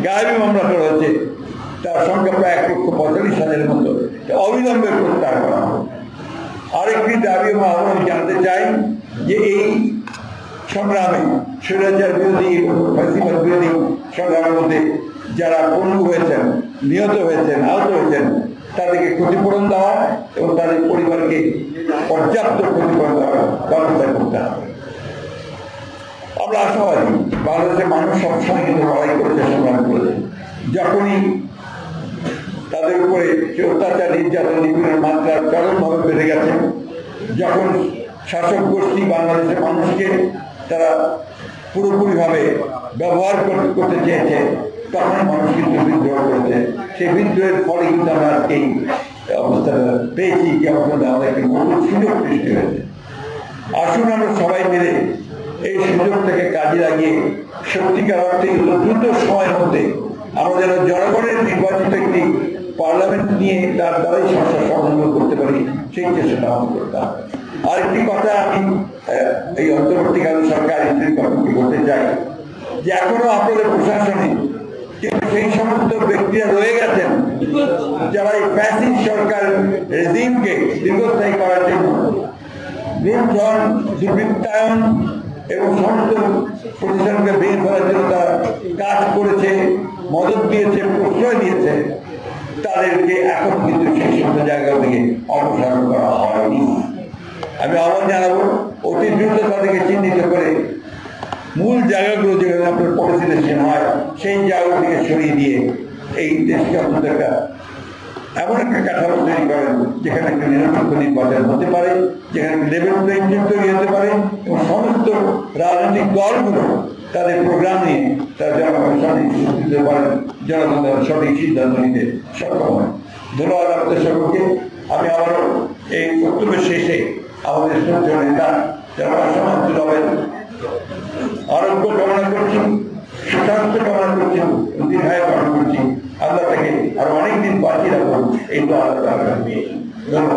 গায়েবী মামলা করা হয়েছে, তার সংখ্যা প্রায় 1,45,000-এর মতো, অবিলম্বে প্রত্যাহার করা হবে। আরেকটি দাবি আমরা জানতে চাই যে এই সংগ্রামে স্বৈরাচার বিরোধী ফ্যাসিবাদ বিরোধী সংগ্রামের মধ্যে যারা পঙ্গু হয়েছেন, নিহত হয়েছেন, আহত হয়েছেন, তাদেরকে ক্ষতিপূরণ দেওয়া এবং তাদের পরিবারকে পর্যাপ্ত ক্ষতিপূরণ দেওয়ার ব্যবস্থা করতে হবে। আমরা আশাবাদী বাংলাদেশের মানুষ সবসময় কিন্তু লড়াই করেছে, সংগ্রাম করেছে। যখনই তাদের উপরে অত্যাচার, নির্যাতন, নিপীড়নের মাত্রা চরমভাবে বেড়ে গেছে, যখন শাসক গোষ্ঠী বাংলাদেশের মানুষকে তারা পুরোপুরিভাবে ব্যবহার করতে চেয়েছে, তখন মানুষ কিন্তু বিদ্রোহ করেছে। সেই বিদ্রোহের ফলে কিন্তু আমরা এই অবস্থাটা পেয়েছি, যে অবস্থাটা আমাদের একটি নতুন সুযোগ সৃষ্টি হয়েছে। আসুন আমরা সবাই মিলে এই সুযোগটাকে কাজে লাগিয়ে সত্যিকার অর্থে দ্রুত সময়ের মধ্যে আমরা যেন জনগণের নির্বাচিত একটি পার্লামেন্ট নিয়ে তার দ্বারাই সমস্যার সমাধান করতে পারি, সেই চেষ্টাটা আমাদের করতে হবে। আরেকটি কথা আমি এই অন্তর্বর্তীকালীন সরকার গঠনকে বলতে চাই যে এখনো আপনাদের প্রশাসনে কিন্তু সেই সমস্ত ব্যক্তিরা রয়ে গেছেন যারা এই ফ্যাসিস্ট সরকার রেজিমকে দীর্ঘস্থায়ী করার জন্য লুণ্ঠন, দুর্বৃত্তায়ন এবং সমস্ত প্রতিষ্ঠানকে ভেঙে ফেলার জন্য তারা কাজ করেছে, মদত দিয়েছে, প্রশ্রয় দিয়েছে, তাদেরকে এখন কিন্তু সেই সমস্ত জায়গা থেকে অপসারণ করা হয়নি। আমি আহ্বান জানাবো অতি দ্রুত তাদেরকে চিহ্নিত করে মূল জায়গাগুলো যেখানে আপনার পলিসি ডিসিশন হয় সেই জায়গা থেকে সরিয়ে দিয়ে এই দেশকে অন্তত একটা এমন একটা কাঠামো তৈরি করেন যেখানে একটা নিরপেক্ষ নির্বাচন হতে পারে, যেখানে লেভেল প্লেইং ফিল্ড তৈরি হতে পারে এবং সমস্ত রাজনৈতিক দলগুলো তাদের প্রোগ্রাম নিয়ে তারা জনগণের সঠিক দিতে পারেন, জনগণের সঠিক সিদ্ধান্ত নিতে সক্ষম হয়। ধন্যবাদ আপনাদের সকলকে। আমি আবারও এই বক্তব্যের শেষে আমাদের শ্রদ্ধেয় নেতা যারা সমাজের হবেন আরোগ্য কামনা করছি, সুস্বাস্থ্য কামনা করছি, দীর্ঘায়ু কামনা করছি। আল্লাহ তাকে আরো অনেকদিন বাঁচিয়ে রাখুন, এই তো আল্লাহ। ধন্যবাদ।